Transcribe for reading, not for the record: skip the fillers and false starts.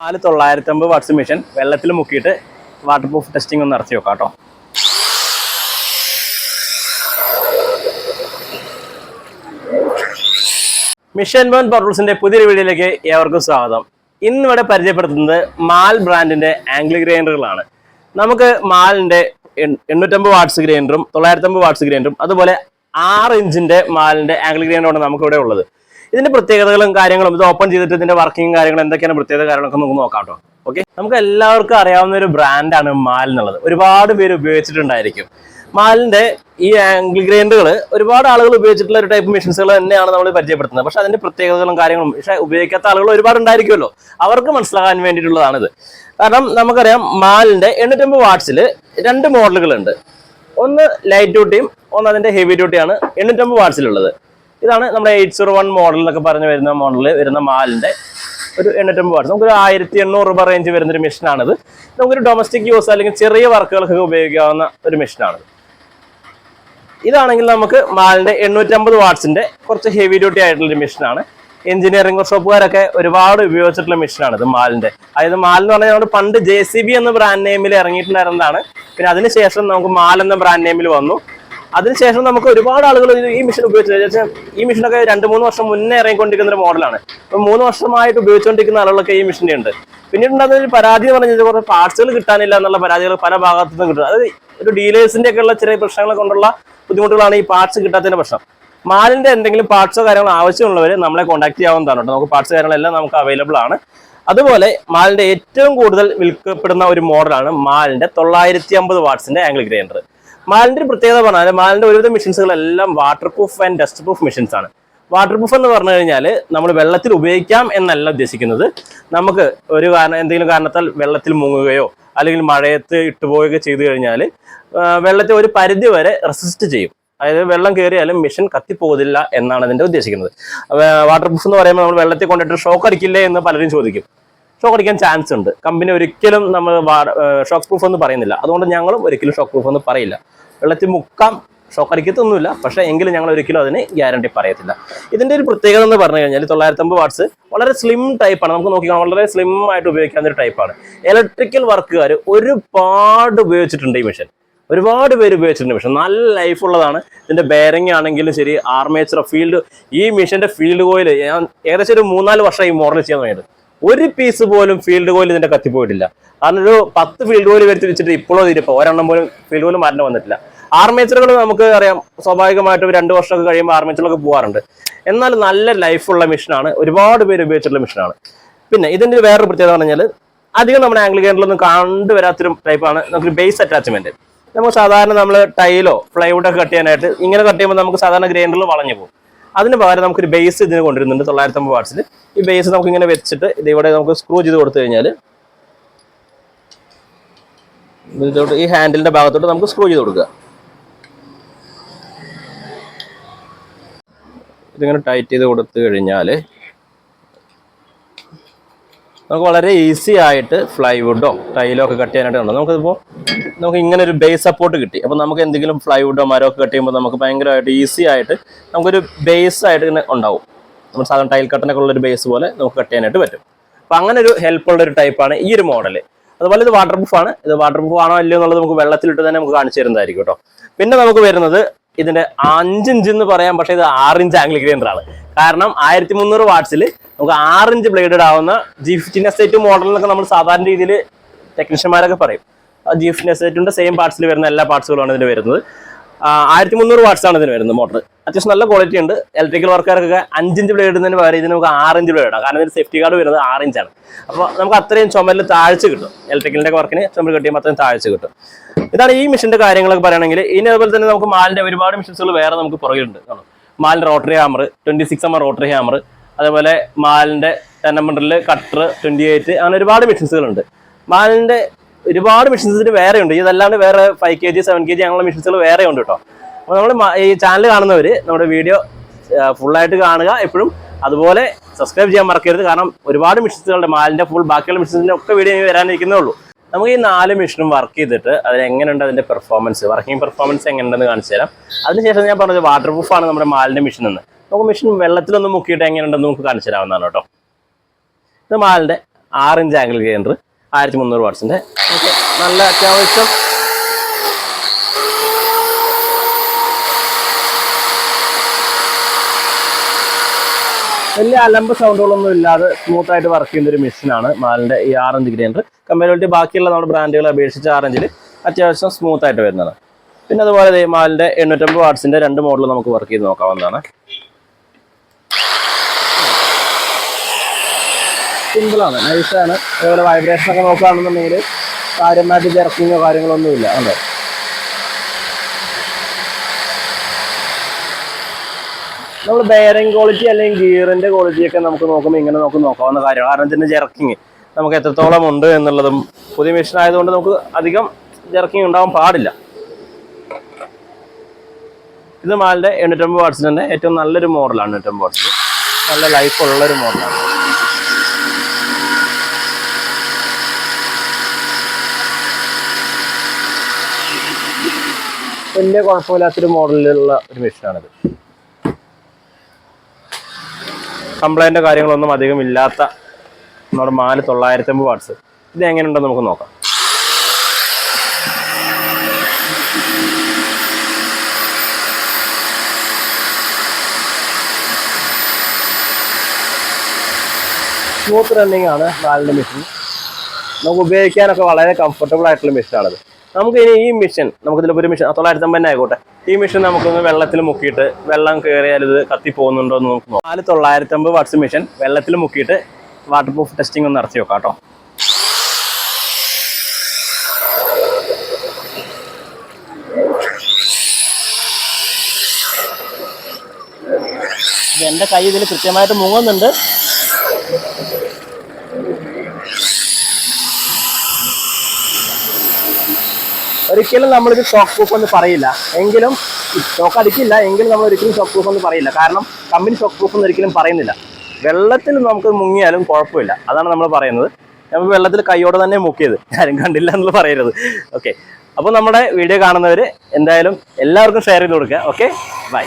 950 watts machine വെള്ളത്തിൽ മുക്കിയിട്ട് water proof testing ഒന്ന് നടത്തി നോക്കാം കേട്ടോ. മിഷൻ ബോൺ പവർട്ടൂൾസിന്റെ പുതിയൊരു വീഡിയോയിലേക്ക് ഏവർക്കും സ്വാഗതം. ഇന്നിവിടെ പരിചയപ്പെടുത്തുന്നത് മാൽ ബ്രാൻഡിന്റെ ആംഗിൾ ഗ്രൈൻഡറുകളാണ്. നമുക്ക് മാലിന്റെ 850 വാട്ട്സ് ഗ്രൈൻഡറും 950 വാട്ട്സ് ഗ്രൈൻഡറും അതുപോലെ 6 ഇഞ്ചിന്റെ മാലിന്റെ ആംഗിൾ ഗ്രൈൻഡറാണ് നമുക്കിവിടെ ഉള്ളത്. ഇതിന്റെ പ്രത്യേകതകളും കാര്യങ്ങളും ഇത് ഓപ്പൺ ചെയ്തിട്ട് ഇതിന്റെ വർക്കിംഗ് കാര്യങ്ങളും എന്തൊക്കെയാണ് പ്രത്യേകത കാര്യങ്ങളൊക്കെ നമുക്ക് നോക്കാം കേട്ടോ. ഓക്കെ, നമുക്ക് എല്ലാവർക്കും അറിയാവുന്ന ഒരു ബ്രാൻഡാണ് മാൽ എന്നുള്ളത്. ഒരുപാട് പേര് ഉപയോഗിച്ചിട്ടുണ്ടായിരിക്കും. മാലിന്റെ ഈ ആംഗിൾ ഗ്രൈൻഡറുകൾ ഒരുപാട് ആളുകൾ ഉപയോഗിച്ചിട്ടുള്ള ഒരു ടൈപ്പ് മെഷീൻസുകൾ തന്നെയാണ് നമ്മൾ പരിചയപ്പെടുത്തുന്നത്. പക്ഷെ അതിന്റെ പ്രത്യേകതകളും കാര്യങ്ങളും പക്ഷെ ഉപയോഗിക്കാത്ത ആളുകൾ ഒരുപാട് ഉണ്ടായിരിക്കുമല്ലോ, അവർക്ക് മനസ്സിലാകാൻ വേണ്ടിയിട്ടുള്ളതാണിത്. കാരണം നമുക്കറിയാം മാലിന്റെ 850 വാട്ട്സിൽ 2 മോഡലുകളുണ്ട്. ഒന്ന് ലൈറ്റ് ഡ്യൂട്ടിയും ഒന്ന് അതിന്റെ ഹെവി ഡ്യൂട്ടിയാണ് 850 വാട്ട്സിലുള്ളത്. ഇതാണ് നമ്മുടെ 801 മോഡൽ എന്നൊക്കെ പറഞ്ഞ് വരുന്ന മോഡലിൽ വരുന്ന മാലിന്റെ ഒരു 850 വാട്ട്സ്. നമുക്കൊരു 1800 രൂപ റേഞ്ച് വരുന്നൊരു മെഷീനാണിത്. നമുക്കൊരു ഡൊമസ്റ്റിക് യൂസ് അല്ലെങ്കിൽ ചെറിയ വർക്കുകൾക്കൊക്കെ ഉപയോഗിക്കാവുന്ന ഒരു മെഷീനാണ്. ഇതാണെങ്കിൽ നമുക്ക് മാലിന്റെ 850 വാട്ട്സിന്റെ കുറച്ച് ഹെവി ഡ്യൂട്ടി ആയിട്ടുള്ളൊരു മെഷീനാണ്. എഞ്ചിനീയറിംഗ് വർക്ക്ഷോപ്പുകാരൊക്കെ ഒരുപാട് ഉപയോഗിച്ചിട്ടുള്ള മെഷീനാണ് ഇത് മാലിന്റെ. അതായത് മാൽ എന്ന് പറഞ്ഞാൽ നമ്മൾ പണ്ട് JCB എന്ന ബ്രാൻഡ് നെയിമിൽ ഇറങ്ങിയിട്ടുണ്ടായിരുന്നതാണ്. പിന്നെ അതിനുശേഷം നമുക്ക് മാൽ എന്ന ബ്രാൻഡ് നെയിമിൽ വന്നു. അതിനുശേഷം നമുക്ക് ഒരുപാട് ആളുകൾ ഈ മെഷീൻ ഉപയോഗിച്ചു. ഈ മെഷീനൊക്കെ 2-3 വർഷം മുന്നേ ഇറങ്ങിക്കൊണ്ടിരിക്കുന്ന ഒരു മോഡലാണ്. ഇപ്പം 3 വർഷമായിട്ട് ഉപയോഗിച്ചുകൊണ്ടിരിക്കുന്ന ആളുകളൊക്കെ ഈ മെഷീൻ്റെ ഉണ്ട്. പിന്നീട് അതിൽ പരാതി എന്ന് പറഞ്ഞാൽ കുറേ പാർട്സുകൾ കിട്ടാനില്ല എന്നുള്ള പരാതികൾ പല ഭാഗത്തു നിന്നും കിട്ടും. അത് ഒരു ഡീലേഴ്സിന്റെ ഒക്കെ ഉള്ള ചെറിയ പ്രശ്നങ്ങളെ കൊണ്ടുള്ള ബുദ്ധിമുട്ടുകളാണ് ഈ പാർട്സ് കിട്ടാത്തതിന്റെ പ്രശ്നം. മാലിന്റെ എന്തെങ്കിലും പാർട്സോ കാര്യങ്ങളോ ആവശ്യമുള്ളവർ നമ്മളെ കോൺടാക്ട് ചെയ്യാവുന്നതാണ് കേട്ടോ. നമുക്ക് പാർട്സ് കാര്യങ്ങളെല്ലാം നമുക്ക് അവൈലബിൾ ആണ്. അതുപോലെ മാലിന്റെ ഏറ്റവും കൂടുതൽ വിൽക്കപ്പെടുന്ന ഒരു മോഡലാണ് മാലിന്റെ 950 വാട്ട്സിന്റെ ആംഗിൾ ഗ്രൈൻഡർ. മാലിന്റെ ഒരു പ്രത്യേകത പറഞ്ഞാൽ മാലിന്റെ ഒരുവിധ മെഷീൻസുകളെല്ലാം waterproof and dustproof machines ആണ്. വാട്ടർ പ്രൂഫ് എന്ന് പറഞ്ഞു കഴിഞ്ഞാൽ നമ്മൾ വെള്ളത്തിൽ ഉപയോഗിക്കാം എന്നല്ല ഉദ്ദേശിക്കുന്നത്. നമുക്ക് ഒരു എന്തെങ്കിലും കാരണത്താൽ വെള്ളത്തിൽ മുങ്ങുകയോ അല്ലെങ്കിൽ മഴയത്ത് ഇട്ടുപോവുകയോ ചെയ്തു കഴിഞ്ഞാൽ വെള്ളത്തെ ഒരു പരിധി വരെ റെസിസ്റ്റ് ചെയ്യും. അതായത് വെള്ളം കയറിയാലും മെഷീൻ കത്തിപ്പോകില്ല എന്നാണ് അതിന്റെ ഉദ്ദേശിക്കുന്നത്. വാട്ടർ പ്രൂഫ് എന്ന് പറയുമ്പോൾ നമ്മൾ വെള്ളത്തിൽ കൊണ്ടിട്ട് ഷോക്ക് അടിക്കില്ലേ എന്ന് പലരും ചോദിക്കും. ഷോക്ക് അടിക്കാൻ ചാൻസ് ഉണ്ട്. കമ്പനി ഒരിക്കലും നമ്മൾ ഷോക്ക് പ്രൂഫ് എന്ന് പറയുന്നില്ല. അതുകൊണ്ട് ഞങ്ങളും ഒരിക്കലും ഷോക്ക് പ്രൂഫ് എന്ന് പറയില്ല. വെള്ളത്തിൽ മുക്കാം, ഷോക്ക് അടിക്കത്തൊന്നുമില്ല. പക്ഷേ എങ്കിലും ഞങ്ങൾ ഒരിക്കലും അതിന് ഗ്യാരണ്ടി പറയത്തില്ല. ഇതിന്റെ ഒരു പ്രത്യേകത എന്ന് പറഞ്ഞു കഴിഞ്ഞാൽ 950 വാട്ട്സ് വളരെ സ്ലിം ടൈപ്പാണ്. നമുക്ക് നോക്കിയാൽ വളരെ സ്ലിം ആയിട്ട് ഉപയോഗിക്കാവുന്ന ഒരു ടൈപ്പാണ്. ഇലക്ട്രിക്കൽ വർക്കുകാർ ഒരുപാട് ഉപയോഗിച്ചിട്ടുണ്ട് ഈ മെഷീൻ. ഒരുപാട് പേര് ഉപയോഗിച്ചിട്ടുണ്ട് മെഷീൻ. നല്ല ലൈഫ് ഉള്ളതാണ്. ഇതിന്റെ ബെയറിംഗ് ആണെങ്കിലും ശരി, ആർമേച്ചർ, ഫീൽഡ്, ഈ മെഷീന്റെ ഫീൽഡ് കോയിൽ ഞാൻ ഏകദേശം ഒരു 3-4 വർഷം ഈ മോഡൽ ചെയ്യാൻ തുടങ്ങിയത്. ഒരു പീസ് പോലും ഫീൽഡ് കോയിൽ ഇതിന്റെ കത്തിപ്പോയിട്ടില്ല. കാരണം ഒരു 10 ഫീൽഡ് കോയിൽ വരുത്തി വെച്ചിട്ട് ഇപ്പോഴും ഇതിരിപ്പോൾ ഒരെണ്ണം പോലും ഫീൽഡ് കോയിൽ മാറ്റം വന്നിട്ടില്ല. ആർമേച്ചറുകൾ നമുക്ക് അറിയാം, സ്വാഭാവികമായിട്ടും 2 വർഷമൊക്കെ കഴിയുമ്പോൾ ആർമേച്ചറൊക്കെ പോകാറുണ്ട്. എന്നാൽ നല്ല ലൈഫുള്ള മെഷീനാണ്. ഒരുപാട് പേര് ഉപയോഗിച്ചിട്ടുള്ള മെഷീനാണ്. പിന്നെ ഇതിന്റെ വേറൊരു പ്രത്യേകത പറഞ്ഞാൽ അധികം നമ്മുടെ ആംഗിൾ ഗ്രൈൻഡറിലൊന്നും കണ്ടുവരാത്തൊരു ടൈപ്പാണ് നമുക്ക് ബേസ് അറ്റാച്ച്മെന്റ്. നമുക്ക് സാധാരണ നമ്മൾ ടൈലോ പ്ലൈവുഡോ ഒക്കെ കട്ട് ചെയ്യാനായിട്ട് ഇങ്ങനെ കട്ട് ചെയ്യുമ്പോൾ നമുക്ക് സാധാരണ ഗ്രൈൻഡറിൽ വളഞ്ഞു പോകും. അതിന് പകരം നമുക്കൊരു ബേസ് ഇതിന് കൊണ്ടുവരുന്നുണ്ട് 950 വാട്ട്സിൽ. ഈ ബേസ് നമുക്ക് ഇങ്ങനെ വെച്ചിട്ട് ഇതിവിടെ നമുക്ക് സ്ക്രൂ ചെയ്ത് കൊടുത്തു കഴിഞ്ഞാൽ ഇതിലോട്ട് ഈ ഹാൻഡിലിന്റെ ഭാഗത്തോട്ട് നമുക്ക് സ്ക്രൂ ചെയ്ത് കൊടുക്കുക. ഇതിങ്ങനെ ടൈറ്റ് ചെയ്ത് കൊടുത്തു കഴിഞ്ഞാൽ നമുക്ക് വളരെ ഈസി ആയിട്ട് ഫ്ലൈവുഡോ ടൈലോ ഒക്കെ കട്ട് ചെയ്യാനായിട്ട് ഉണ്ട്. നമുക്ക് ഇങ്ങനെ ഒരു ബേസ് സപ്പോർട്ട് കിട്ടി. അപ്പോൾ നമുക്ക് എന്തെങ്കിലും ഫ്ലൈവുഡോ മരോ ഒക്കെ കട്ട് ചെയ്യുമ്പോൾ നമുക്ക് ഭയങ്കരമായിട്ട് ഈസി ആയിട്ട് നമുക്കൊരു ബേസ് ആയിട്ട് ഇങ്ങനെ ഉണ്ടാവും. നമ്മൾ സാധാരണ ടൈൽ കട്ടനൊക്കെ ഉള്ളൊരു ബേസ് പോലെ നമുക്ക് കട്ട് ചെയ്യാനായിട്ട് പറ്റും. അപ്പോൾ അങ്ങനെ ഒരു ഹെൽപ്പുള്ള ഒരു ടൈപ്പാണ് ഈ ഒരു മോഡൽ. അതുപോലെ ഇത് വാട്ടർ പ്രൂഫാണ്. ഇത് വാട്ടർ പ്രൂഫ് ആണോ അല്ലയോ എന്നുള്ളത് നമുക്ക് വെള്ളത്തിലിട്ട് തന്നെ നമുക്ക് കാണിച്ചു തരുന്നതായിരിക്കും കേട്ടോ. പിന്നെ നമുക്ക് വരുന്നത് ഇതിന്റെ 5 ഇഞ്ച് എന്ന് പറയാം, പക്ഷേ ഇത് 6 ഇഞ്ച് ആംഗിൾ ഗ്രൈൻഡർ ആണ്. കാരണം 1300 വാട്ട്സിൽ നമുക്ക് 6 ഇഞ്ച് ബ്ലേഡഡ് ആവുന്ന G15 S8 മോഡലിനൊക്കെ നമ്മൾ സാധാരണ രീതിയിൽ ടെക്നീഷ്യന്മാരൊക്കെ പറയും. G15 S8ന്റെ സെയിം പാർട്സിൽ വരുന്ന എല്ലാ പാർട്സുകളാണ് ഇതിന് വരുന്നത്. 1300 വാട്ട്സ് ആണ് ഇതിന് വരുന്നത് മോട്ടർ. അത്യാവശ്യം നല്ല ക്വാളിറ്റി ഉണ്ട്. ഇലക്ട്രിക്കൽ വർക്കാർക്കൊക്കെ 5 ഇഞ്ച് ബ്ലേഡ് ഇടുന്നതിന് പകരം ഇതിന് നമുക്ക് 6 ഇഞ്ച് ബ്ലേഡ് ഇടാം. കാരണം ഇതിന് സേഫ്റ്റി കാർഡ് വരുന്നത് 6 ഇഞ്ചാണ്. അപ്പോൾ നമുക്ക് അത്രയും ചുമലിൽ താഴ്ച കിട്ടും. ഇലക്ട്രിക്കലിന്റെ വർക്കിന് ചുമൽ കിട്ടിയുമ്പോൾ അത്രയും താഴ്ച കിട്ടും. ഇതാണ് ഈ മെഷീന്റെ കാര്യങ്ങളൊക്കെ പറയുകയാണെങ്കിൽ. ഇനി അതുപോലെ തന്നെ നമുക്ക് മാലിന്റെ ഒരുപാട് മെഷീൻസുകൾ വേറെ നമുക്ക് പുറകിലുണ്ട്. മാലിന്റെ rotary hammer, 26mm rotary hammer, അതേപോലെ മാലിന്റെ 10mm കട്ടർ, 28, അങ്ങനെ ഒരുപാട് മെഷീൻസുകളുണ്ട്. മാലിന്റെ ഒരുപാട് മെഷീൻസിന് വേറെ ഉണ്ട്. ഇതല്ലാണ്ട് വേറെ 5 kg 7 kg അങ്ങനെയുള്ള മെഷീൻസുകൾ വേറെ ഉണ്ട് കേട്ടോ. അപ്പോൾ നമ്മൾ ഈ ചാനൽ കാണുന്നവർ നമ്മുടെ വീഡിയോ ഫുള്ളായിട്ട് കാണുക എപ്പോഴും. അതുപോലെ സബ്സ്ക്രൈബ് ചെയ്യാൻ മറക്കരുത്. കാരണം ഒരുപാട് മെഷീൻസുകളുടെ മാലിന്റെ ഫുൾ ബാക്കിയുള്ള മെഷീൻസിന്റെ ഒക്കെ വീഡിയോ വരാനിരിക്കുന്നേ ഉള്ളൂ. നമുക്ക് ഈ 4 മെഷീനും വർക്ക് ചെയ്തിട്ട് അതിന് എങ്ങനെയുണ്ട് അതിന്റെ പെർഫോമൻസ്, വർക്കിംഗ് പെർഫോമൻസ് എങ്ങനെയുണ്ടെന്ന് കാണിച്ചു തരാം. അതിനുശേഷം ഞാൻ പറഞ്ഞത് വാട്ടർ പ്രൂഫാണ് നമ്മുടെ മാലിന്റെ മെഷീൻ എന്ന്. നമുക്ക് മെഷീൻ വെള്ളത്തിലൊന്നും മുക്കിയിട്ട് എങ്ങനെയുണ്ടെന്ന് നമുക്ക് കാണിച്ചു തരാവുന്നതാണ് കേട്ടോ. ഇത് മാലിന്റെ 6 ഇഞ്ച് ആംഗിൾ ഗ്രൈൻഡർ 1300 വാട്ട്സിന്റെ. ഓക്കെ, നല്ല അത്യാവശ്യം വലിയ അലമ്പ് സൗണ്ടുകളൊന്നും ഇല്ലാതെ സ്മൂത്ത് ആയിട്ട് വർക്ക് ചെയ്യുന്ന ഒരു മെഷീനാണ് മാലിന്റെ ഈ 6 ഇഞ്ച് ഗ്രൈൻഡർ. കമ്പാരിറ്റീവ്ലി ബാക്കിയുള്ള നമ്മുടെ ബ്രാൻഡുകളെ അപേക്ഷിച്ച് 6 ഇഞ്ചിൽ അത്യാവശ്യം സ്മൂത്ത് ആയിട്ട് വരുന്നതാണ്. പിന്നെ അതുപോലെ മാലിന്റെ 850 വാട്ട്സിന്റെ 2 മോഡൽ നമുക്ക് വർക്ക് ചെയ്ത് നോക്കാവുന്നതാണ്. സിമ്പിളാണ്, നൈസാണ്. അതുപോലെ വൈബ്രേഷൻ ഒക്കെ നോക്കുകയാണെന്നുണ്ടെങ്കിൽ കാര്യമായിട്ട് ജർക്കിങ്ങോ കാര്യങ്ങളൊന്നുമില്ല. അതെ, നമ്മൾ ബെയറിംഗ് ക്വാളിറ്റി അല്ലെങ്കിൽ ഗിയറിന്റെ ക്വാളിറ്റിയൊക്കെ നമുക്ക് നോക്കുമ്പോൾ ഇങ്ങനെ നമുക്ക് നോക്കാവുന്ന കാര്യമാണ്. കാരണം ഇതിന്റെ ജർക്കിങ് നമുക്ക് എത്രത്തോളം ഉണ്ട് എന്നുള്ളതും, പുതിയ മെഷീൻ ആയതുകൊണ്ട് നമുക്ക് അധികം ജർക്കിങ് ഉണ്ടാവാൻ പാടില്ല. ഇത് മാലിന്റെ 850 വാട്ട്സിന്റെ ഏറ്റവും നല്ലൊരു മോഡലാണ്. 850 വാട്ട്സ് നല്ല ലൈഫ് ഉള്ളൊരു മോഡലാണ്. വലിയ കുഴപ്പമില്ലാത്തൊരു മോഡലിലുള്ള ഒരു മെഷീനാണിത്. കംപ്ലൈൻറ്റോ കാര്യങ്ങളൊന്നും അധികം ഇല്ലാത്ത നമ്മുടെ മാല് 950 വാട്ട്സ്. ഇത് എങ്ങനെയുണ്ടെന്ന് നമുക്ക് നോക്കാം. സ്മൂത്ത് റണ്ണിങ് ആണ് മാലിന്റെ മെഷീൻ. നമുക്ക് ഉപയോഗിക്കാനൊക്കെ വളരെ കംഫർട്ടബിൾ ആയിട്ടുള്ള മെഷീനാണത്. നമുക്ക് ഇനി ഈ മെഷീൻ നമുക്കിതിൽ ഒരു മെഷീൻ 950 ആയിക്കോട്ടെ, ഈ മെഷീൻ നമുക്കൊന്ന് വെള്ളത്തിൽ മുക്കിയിട്ട് വെള്ളം കയറിയാൽ ഇത് കത്തി പോകുന്നുണ്ടോ എന്ന് നമുക്ക് നോക്കാം. 950 വാട്ട്സ് മെഷീൻ വെള്ളത്തിൽ മുക്കിയിട്ട് വാട്ടർ പ്രൂഫ് ടെസ്റ്റിംഗ് ഒന്ന് നടത്തി നോക്കാം കേട്ടോ. എൻ്റെ കൈ ഇതിൽ കൃത്യമായിട്ട് മുങ്ങുന്നുണ്ട്. ഒരിക്കലും നമ്മളിത് ഷോക്ക് പ്രൂഫ് എന്ന് പറയില്ല, എങ്കിലും ഷോക്ക് അടിക്കില്ല എങ്കിലും നമ്മൾ ഒരിക്കലും ഷോക്ക് പ്രൂഫ് എന്ന് പറയില്ല. കാരണം കമ്പനി ഷോക്ക് പ്രൂഫ് എന്ന് ഒരിക്കലും പറയുന്നില്ല. വെള്ളത്തിൽ നമുക്ക് മുങ്ങിയാലും കുഴപ്പമില്ല, അതാണ് നമ്മൾ പറയുന്നത്. നമ്മൾ വെള്ളത്തിൽ കൈയോടെ തന്നെ മുക്കിയത്, ആരും കണ്ടില്ല എന്നുള്ള പറയരുത്. ഓക്കെ, അപ്പോൾ നമ്മുടെ വീഡിയോ കാണുന്നവർ എന്തായാലും എല്ലാവർക്കും ഷെയർ ചെയ്ത് കൊടുക്കുക. Okay, by.